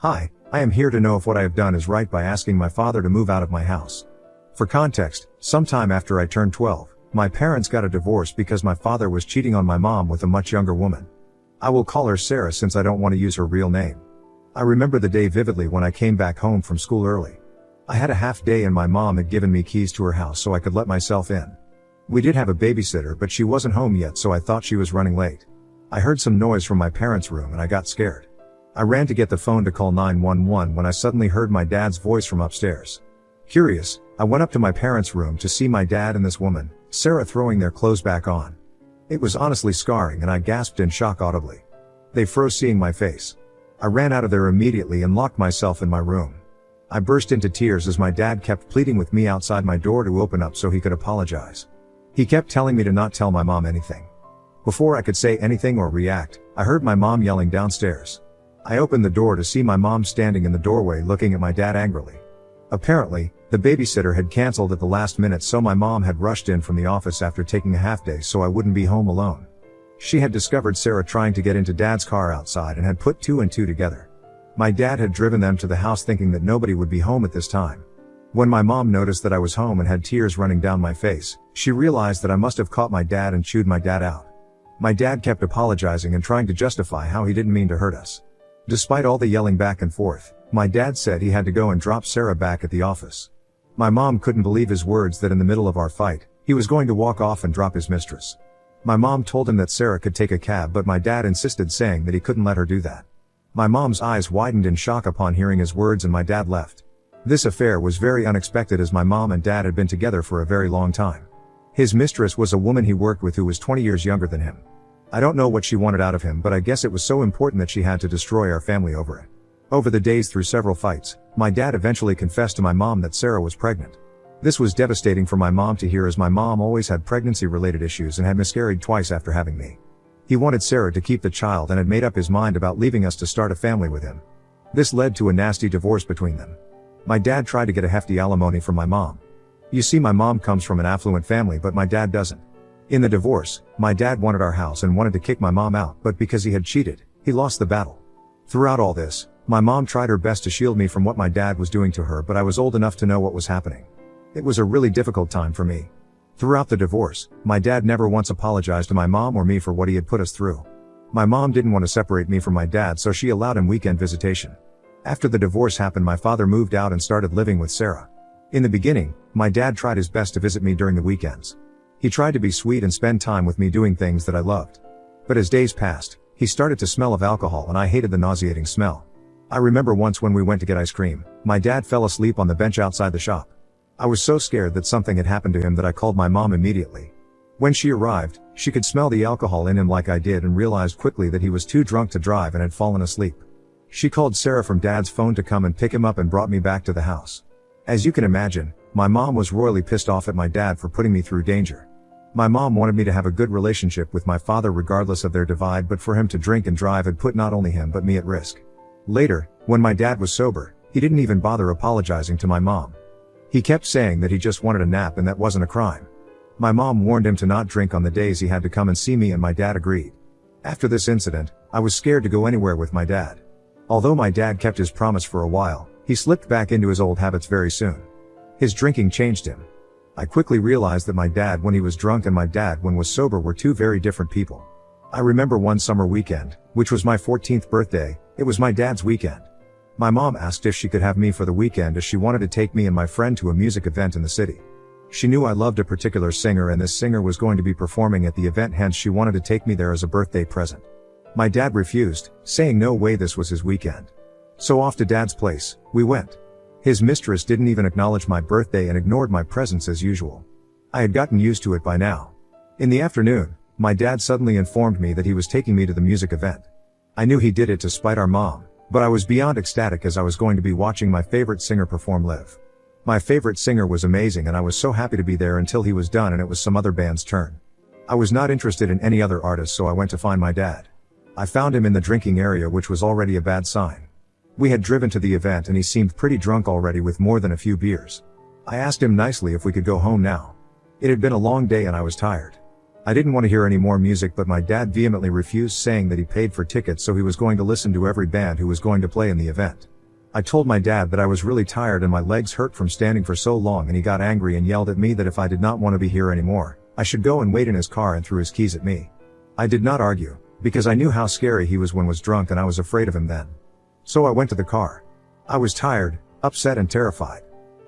Hi, I am here to know if what I have done is right by asking my father to move out of my house. For context, sometime after I turned 12, my parents got a divorce because my father was cheating on my mom with a much younger woman. I will call her Sarah since I don't want to use her real name. I remember the day vividly when I came back home from school early. I had a half day and my mom had given me keys to her house so I could let myself in. We did have a babysitter but she wasn't home yet so I thought she was running late. I heard some noise from my parents' room and I got scared. I ran to get the phone to call 911 when I suddenly heard my dad's voice from upstairs. Curious, I went up to my parents' room to see my dad and this woman, Sarah, throwing their clothes back on. It was honestly scarring and I gasped in shock audibly. They froze seeing my face. I ran out of there immediately and locked myself in my room. I burst into tears as my dad kept pleading with me outside my door to open up so he could apologize. He kept telling me to not tell my mom anything. Before I could say anything or react, I heard my mom yelling downstairs. I opened the door to see my mom standing in the doorway looking at my dad angrily. Apparently, the babysitter had canceled at the last minute so my mom had rushed in from the office after taking a half day so I wouldn't be home alone. She had discovered Sarah trying to get into dad's car outside and had put two and two together. My dad had driven them to the house thinking that nobody would be home at this time. When my mom noticed that I was home and had tears running down my face, she realized that I must have caught my dad and chewed my dad out. My dad kept apologizing and trying to justify how he didn't mean to hurt us. Despite all the yelling back and forth, my dad said he had to go and drop Sarah back at the office. My mom couldn't believe his words that in the middle of our fight, he was going to walk off and drop his mistress. My mom told him that Sarah could take a cab but my dad insisted saying that he couldn't let her do that. My mom's eyes widened in shock upon hearing his words and my dad left. This affair was very unexpected as my mom and dad had been together for a very long time. His mistress was a woman he worked with who was 20 years younger than him. I don't know what she wanted out of him but I guess it was so important that she had to destroy our family over it. Over the days through several fights, my dad eventually confessed to my mom that Sarah was pregnant. This was devastating for my mom to hear as my mom always had pregnancy-related issues and had miscarried twice after having me. He wanted Sarah to keep the child and had made up his mind about leaving us to start a family with him. This led to a nasty divorce between them. My dad tried to get a hefty alimony from my mom. You see, my mom comes from an affluent family but my dad doesn't. In the divorce, my dad wanted our house and wanted to kick my mom out but because he had cheated, he lost the battle. Throughout all this, my mom tried her best to shield me from what my dad was doing to her but I was old enough to know what was happening. It was a really difficult time for me. Throughout the divorce, my dad never once apologized to my mom or me for what he had put us through. My mom didn't want to separate me from my dad so she allowed him weekend visitation. After the divorce happened, my father moved out and started living with Sarah. In the beginning, my dad tried his best to visit me during the weekends. He tried to be sweet and spend time with me doing things that I loved. But as days passed, he started to smell of alcohol and I hated the nauseating smell. I remember once when we went to get ice cream, my dad fell asleep on the bench outside the shop. I was so scared that something had happened to him that I called my mom immediately. When she arrived, she could smell the alcohol in him like I did and realized quickly that he was too drunk to drive and had fallen asleep. She called Sarah from dad's phone to come and pick him up and brought me back to the house. As you can imagine, my mom was royally pissed off at my dad for putting me through danger. My mom wanted me to have a good relationship with my father regardless of their divide, but for him to drink and drive had put not only him but me at risk. Later, when my dad was sober, he didn't even bother apologizing to my mom. He kept saying that he just wanted a nap and that wasn't a crime. My mom warned him to not drink on the days he had to come and see me and my dad agreed. After this incident, I was scared to go anywhere with my dad. Although my dad kept his promise for a while, he slipped back into his old habits very soon. His drinking changed him. I quickly realized that my dad when he was drunk and my dad when was sober were two very different people. I remember one summer weekend, which was my 14th birthday, it was my dad's weekend. My mom asked if she could have me for the weekend as she wanted to take me and my friend to a music event in the city. She knew I loved a particular singer and this singer was going to be performing at the event, hence she wanted to take me there as a birthday present. My dad refused, saying no way, this was his weekend. So off to dad's place, we went. His mistress didn't even acknowledge my birthday and ignored my presence as usual. I had gotten used to it by now. In the afternoon, my dad suddenly informed me that he was taking me to the music event. I knew he did it to spite our mom, but I was beyond ecstatic as I was going to be watching my favorite singer perform live. My favorite singer was amazing and I was so happy to be there until he was done and it was some other band's turn. I was not interested in any other artist so I went to find my dad. I found him in the drinking area, which was already a bad sign. We had driven to the event and he seemed pretty drunk already with more than a few beers. I asked him nicely if we could go home now. It had been a long day and I was tired. I didn't want to hear any more music, but my dad vehemently refused, saying that he paid for tickets so he was going to listen to every band who was going to play in the event. I told my dad that I was really tired and my legs hurt from standing for so long, and he got angry and yelled at me that if I did not want to be here anymore, I should go and wait in his car, and threw his keys at me. I did not argue, because I knew how scary he was when was drunk, and I was afraid of him then. So I went to the car. I was tired, upset and terrified.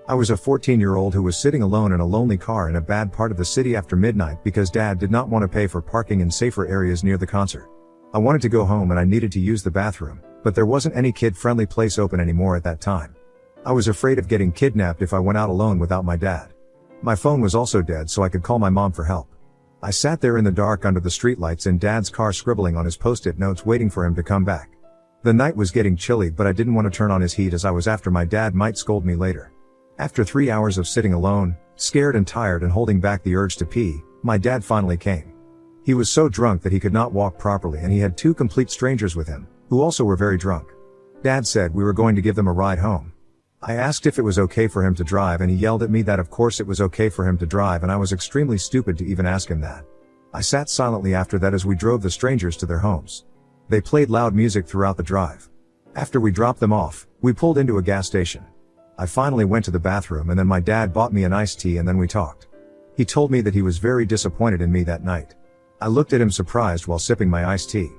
I was a 14-year-old who was sitting alone in a lonely car in a bad part of the city after midnight because Dad did not want to pay for parking in safer areas near the concert. I wanted to go home and I needed to use the bathroom, but there wasn't any kid-friendly place open anymore at that time. I was afraid of getting kidnapped if I went out alone without my dad. My phone was also dead, so I could call my mom for help. I sat there in the dark under the streetlights in Dad's car, scribbling on his post-it notes, waiting for him to come back. The night was getting chilly, but I didn't want to turn on his heat as I was after my dad might scold me later. After 3 hours of sitting alone, scared and tired and holding back the urge to pee, my dad finally came. He was so drunk that he could not walk properly, and he had 2 complete strangers with him, who also were very drunk. Dad said we were going to give them a ride home. I asked if it was okay for him to drive, and he yelled at me that of course it was okay for him to drive, and I was extremely stupid to even ask him that. I sat silently after that as we drove the strangers to their homes. They played loud music throughout the drive. After we dropped them off, we pulled into a gas station. I finally went to the bathroom, and then my dad bought me an iced tea, and then we talked. He told me that he was very disappointed in me that night. I looked at him surprised while sipping my iced tea.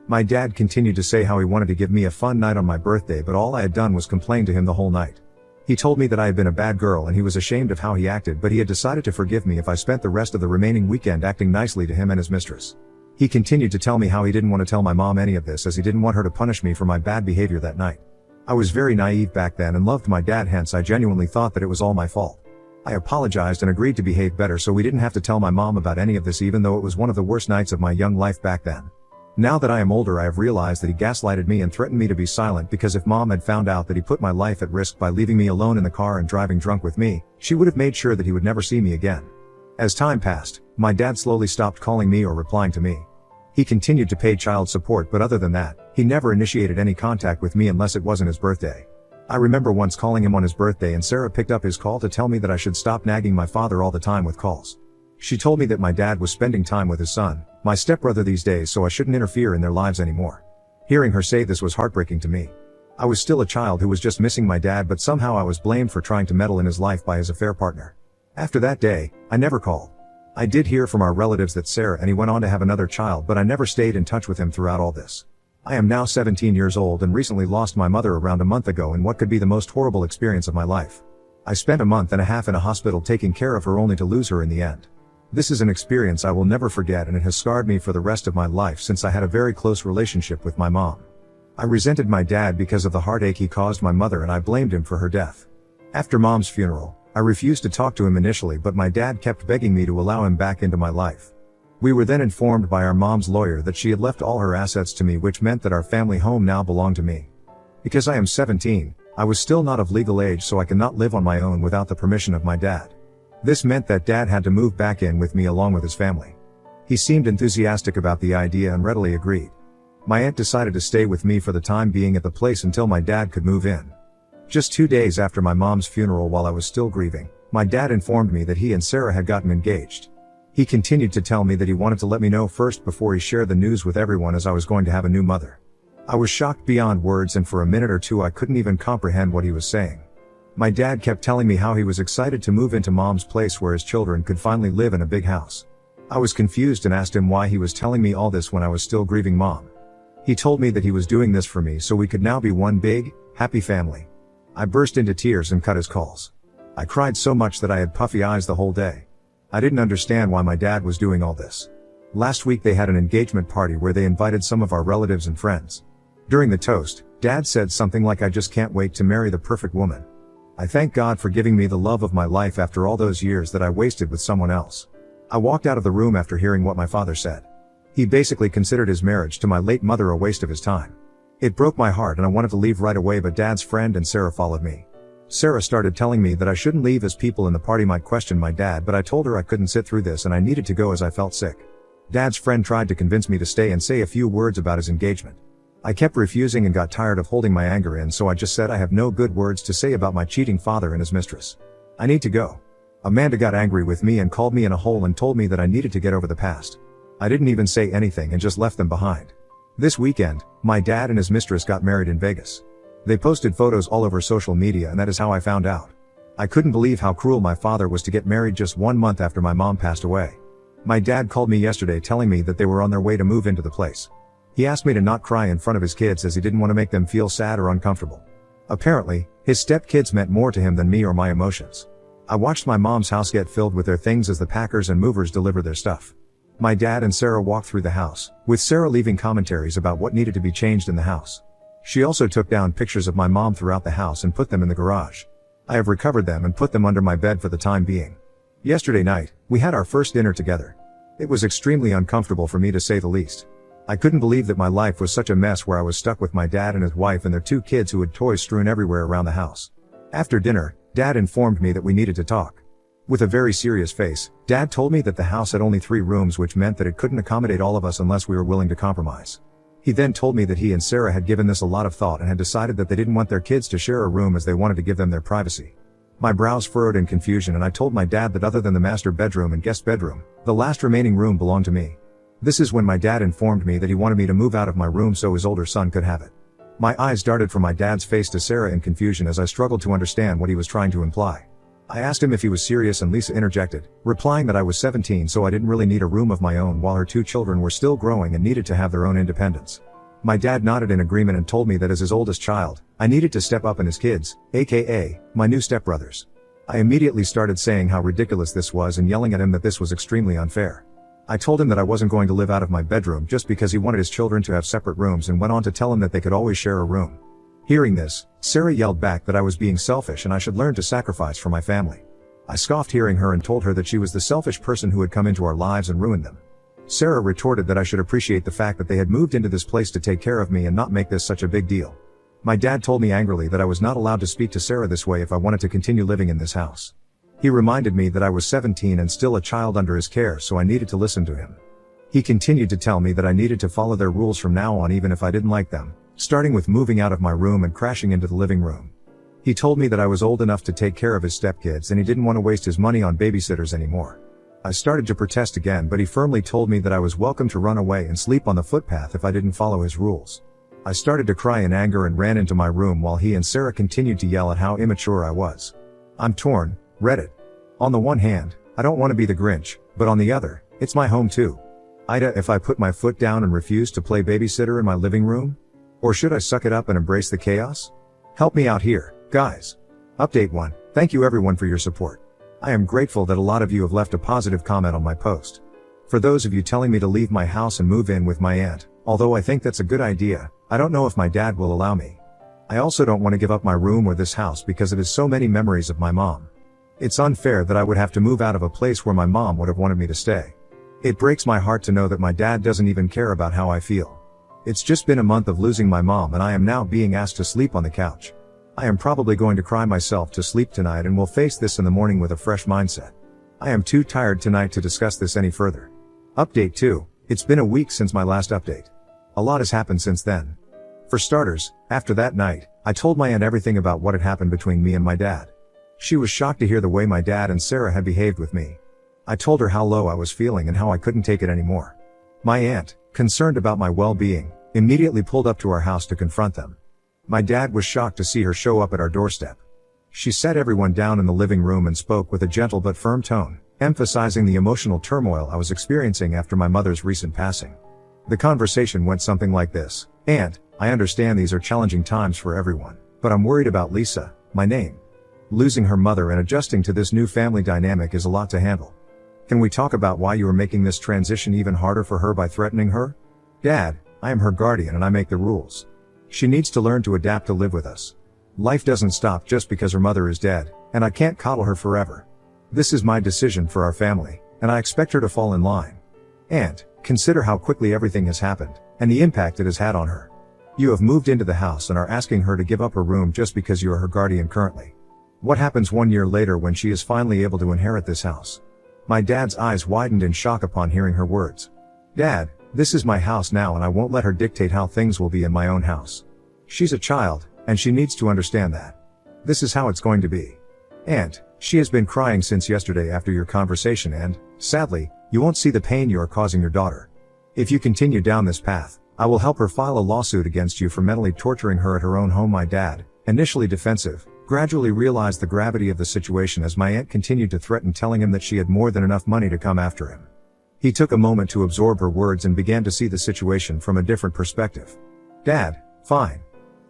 My dad continued to say how he wanted to give me a fun night on my birthday, but all I had done was complain to him the whole night. He told me that I had been a bad girl and he was ashamed of how he acted, but he had decided to forgive me if I spent the rest of the remaining weekend acting nicely to him and his mistress. He continued to tell me how he didn't want to tell my mom any of this, as he didn't want her to punish me for my bad behavior that night. I was very naive back then and loved my dad, hence I genuinely thought that it was all my fault. I apologized and agreed to behave better so we didn't have to tell my mom about any of this, even though it was one of the worst nights of my young life back then. Now that I am older, I have realized that he gaslighted me and threatened me to be silent, because if mom had found out that he put my life at risk by leaving me alone in the car and driving drunk with me, she would have made sure that he would never see me again. As time passed, my dad slowly stopped calling me or replying to me. He continued to pay child support, but other than that, he never initiated any contact with me unless it wasn't his birthday. I remember once calling him on his birthday, and Sarah picked up his call to tell me that I should stop nagging my father all the time with calls. She told me that my dad was spending time with his son, my stepbrother, these days, so I shouldn't interfere in their lives anymore. Hearing her say this was heartbreaking to me. I was still a child who was just missing my dad, but somehow I was blamed for trying to meddle in his life by his affair partner. After that day, I never called. I did hear from our relatives that Sarah and he went on to have another child, but I never stayed in touch with him throughout all this. I am now 17 years old and recently lost my mother around a month ago in what could be the most horrible experience of my life. I spent a month and a half in a hospital taking care of her, only to lose her in the end. This is an experience I will never forget, and it has scarred me for the rest of my life, since I had a very close relationship with my mom. I resented my dad because of the heartache he caused my mother, and I blamed him for her death. After mom's funeral, I refused to talk to him initially, but my dad kept begging me to allow him back into my life. We were then informed by our mom's lawyer that she had left all her assets to me, which meant that our family home now belonged to me. Because I am 17, I was still not of legal age, so I cannot live on my own without the permission of my dad. This meant that Dad had to move back in with me along with his family. He seemed enthusiastic about the idea and readily agreed. My aunt decided to stay with me for the time being at the place until my dad could move in. Just 2 days after my mom's funeral, while I was still grieving, my dad informed me that he and Sarah had gotten engaged. He continued to tell me that he wanted to let me know first before he shared the news with everyone, as I was going to have a new mother. I was shocked beyond words, and for a minute or two I couldn't even comprehend what he was saying. My dad kept telling me how he was excited to move into mom's place where his children could finally live in a big house. I was confused and asked him why he was telling me all this when I was still grieving mom. He told me that he was doing this for me so we could now be one big, happy family. I burst into tears and cut his calls. I cried so much that I had puffy eyes the whole day. I didn't understand why my dad was doing all this. Last week they had an engagement party where they invited some of our relatives and friends. During the toast, Dad said something like, "I just can't wait to marry the perfect woman. I thank God for giving me the love of my life after all those years that I wasted with someone else." I walked out of the room after hearing what my father said. He basically considered his marriage to my late mother a waste of his time. It broke my heart and I wanted to leave right away, but Dad's friend and Sarah followed me. Sarah started telling me that I shouldn't leave as people in the party might question my dad, but I told her I couldn't sit through this and I needed to go as I felt sick. Dad's friend tried to convince me to stay and say a few words about his engagement. I kept refusing and got tired of holding my anger in, so I just said I have no good words to say about my cheating father and his mistress. I need to go. Amanda got angry with me and called me in a hole and told me that I needed to get over the past. I didn't even say anything and just left them behind. This weekend, my dad and his mistress got married in Vegas. They posted photos all over social media, and that is how I found out. I couldn't believe how cruel my father was to get married just 1 month after my mom passed away. My dad called me yesterday telling me that they were on their way to move into the place. He asked me to not cry in front of his kids as he didn't want to make them feel sad or uncomfortable. Apparently, his stepkids meant more to him than me or my emotions. I watched my mom's house get filled with their things as the packers and movers delivered their stuff. My dad and Sarah walked through the house, with Sarah leaving commentaries about what needed to be changed in the house. She also took down pictures of my mom throughout the house and put them in the garage. I have recovered them and put them under my bed for the time being. Yesterday night, we had our first dinner together. It was extremely uncomfortable for me, to say the least. I couldn't believe that my life was such a mess where I was stuck with my dad and his wife and their 2 kids who had toys strewn everywhere around the house. After dinner, Dad informed me that we needed to talk. With a very serious face, Dad told me that the house had only 3 rooms, which meant that it couldn't accommodate all of us unless we were willing to compromise. He then told me that he and Sarah had given this a lot of thought and had decided that they didn't want their kids to share a room as they wanted to give them their privacy. My brows furrowed in confusion, and I told my dad that other than the master bedroom and guest bedroom, the last remaining room belonged to me. This is when my dad informed me that he wanted me to move out of my room so his older son could have it. My eyes darted from my dad's face to Sarah in confusion as I struggled to understand what he was trying to imply. I asked him if he was serious, and Lisa interjected, replying that I was 17 so I didn't really need a room of my own while her 2 children were still growing and needed to have their own independence. My dad nodded in agreement and told me that as his oldest child, I needed to step up in his kids, aka, my new stepbrothers. I immediately started saying how ridiculous this was and yelling at him that this was extremely unfair. I told him that I wasn't going to live out of my bedroom just because he wanted his children to have separate rooms, and went on to tell him that they could always share a room. Hearing this, Sarah yelled back that I was being selfish and I should learn to sacrifice for my family. I scoffed hearing her and told her that she was the selfish person who had come into our lives and ruined them. Sarah retorted that I should appreciate the fact that they had moved into this place to take care of me and not make this such a big deal. My dad told me angrily that I was not allowed to speak to Sarah this way if I wanted to continue living in this house. He reminded me that I was 17 and still a child under his care, so I needed to listen to him. He continued to tell me that I needed to follow their rules from now on, even if I didn't like them, starting with moving out of my room and crashing into the living room. He told me that I was old enough to take care of his stepkids and he didn't want to waste his money on babysitters anymore. I started to protest again, but he firmly told me that I was welcome to run away and sleep on the footpath if I didn't follow his rules. I started to cry in anger and ran into my room while he and Sarah continued to yell at how immature I was. I'm torn, Reddit. On the one hand, I don't want to be the Grinch, but on the other, it's my home too. Ida, if I put my foot down and refuse to play babysitter in my living room? Or should I suck it up and embrace the chaos? Help me out here, guys. Update 1. Thank you everyone for your support. I am grateful that a lot of you have left a positive comment on my post. For those of you telling me to leave my house and move in with my aunt, although I think that's a good idea, I don't know if my dad will allow me. I also don't want to give up my room or this house because it has so many memories of my mom. It's unfair that I would have to move out of a place where my mom would have wanted me to stay. It breaks my heart to know that my dad doesn't even care about how I feel. It's just been a month of losing my mom and I am now being asked to sleep on the couch. I am probably going to cry myself to sleep tonight and will face this in the morning with a fresh mindset. I am too tired tonight to discuss this any further. Update 2. It's been a week since my last update. A lot has happened since then. For starters, after that night, I told my aunt everything about what had happened between me and my dad. She was shocked to hear the way my dad and Sarah had behaved with me. I told her how low I was feeling and how I couldn't take it anymore. My aunt, concerned about my well-being, immediately pulled up to our house to confront them. My dad was shocked to see her show up at our doorstep. She sat everyone down in the living room and spoke with a gentle but firm tone, emphasizing the emotional turmoil I was experiencing after my mother's recent passing. The conversation went something like this: "Aunt, I understand these are challenging times for everyone, but I'm worried about Lisa, my name. Losing her mother and adjusting to this new family dynamic is a lot to handle. Can we talk about why you are making this transition even harder for her by threatening her? Dad, I am her guardian and I make the rules. She needs to learn to adapt to live with us. Life doesn't stop just because her mother is dead, and I can't coddle her forever. This is my decision for our family, and I expect her to fall in line. Aunt, consider how quickly everything has happened, and the impact it has had on her. You have moved into the house and are asking her to give up her room just because you are her guardian currently. What happens 1 year later when she is finally able to inherit this house?" My dad's eyes widened in shock upon hearing her words. "Dad, this is my house now and I won't let her dictate how things will be in my own house. She's a child, and she needs to understand that. This is how it's going to be. Aunt, she has been crying since yesterday after your conversation and, sadly, you won't see the pain you are causing your daughter. If you continue down this path, I will help her file a lawsuit against you for mentally torturing her at her own home. My dad, initially defensive, gradually realized the gravity of the situation as my aunt continued to threaten, telling him that she had more than enough money to come after him. He took a moment to absorb her words and began to see the situation from a different perspective. Dad, fine.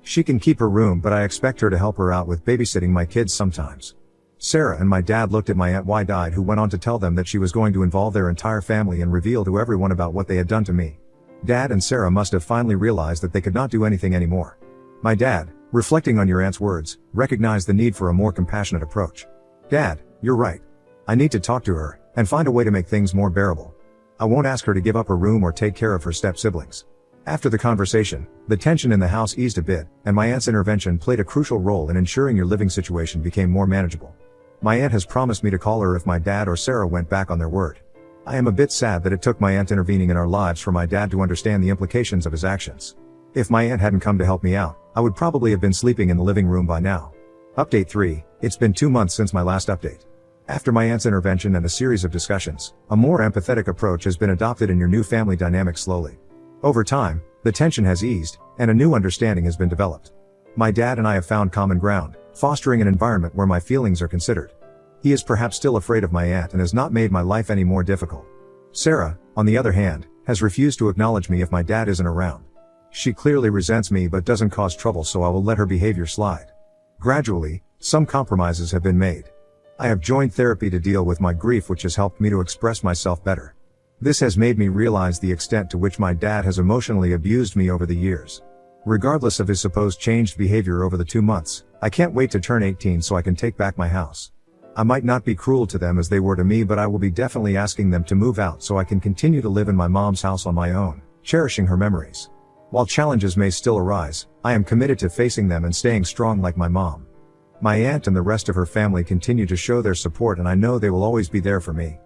She can keep her room, but I expect her to help her out with babysitting my kids sometimes. Sarah and my dad looked at my Aunt Y died, who went on to tell them that she was going to involve their entire family and reveal to everyone about what they had done to me. Dad and Sarah must have finally realized that they could not do anything anymore. My dad, reflecting on your aunt's words, recognized the need for a more compassionate approach. Dad, you're right. I need to talk to her and find a way to make things more bearable. I won't ask her to give up her room or take care of her step-siblings. After the conversation, the tension in the house eased a bit, and my aunt's intervention played a crucial role in ensuring your living situation became more manageable. My aunt has promised me to call her if my dad or Sarah went back on their word. I am a bit sad that it took my aunt intervening in our lives for my dad to understand the implications of his actions. If my aunt hadn't come to help me out, I would probably have been sleeping in the living room by now. Update 3, it's been 2 months since my last update. After my aunt's intervention and a series of discussions, a more empathetic approach has been adopted in your new family dynamic slowly. Over time, the tension has eased, and a new understanding has been developed. My dad and I have found common ground, fostering an environment where my feelings are considered. He is perhaps still afraid of my aunt and has not made my life any more difficult. Sarah, on the other hand, has refused to acknowledge me if my dad isn't around. She clearly resents me but doesn't cause trouble, so I will let her behavior slide. Gradually, some compromises have been made. I have joined therapy to deal with my grief, which has helped me to express myself better. This has made me realize the extent to which my dad has emotionally abused me over the years. Regardless of his supposed changed behavior over the 2 months, I can't wait to turn 18 so I can take back my house. I might not be cruel to them as they were to me, but I will be definitely asking them to move out so I can continue to live in my mom's house on my own, cherishing her memories. While challenges may still arise, I am committed to facing them and staying strong like my mom. My aunt and the rest of her family continue to show their support, and I know they will always be there for me.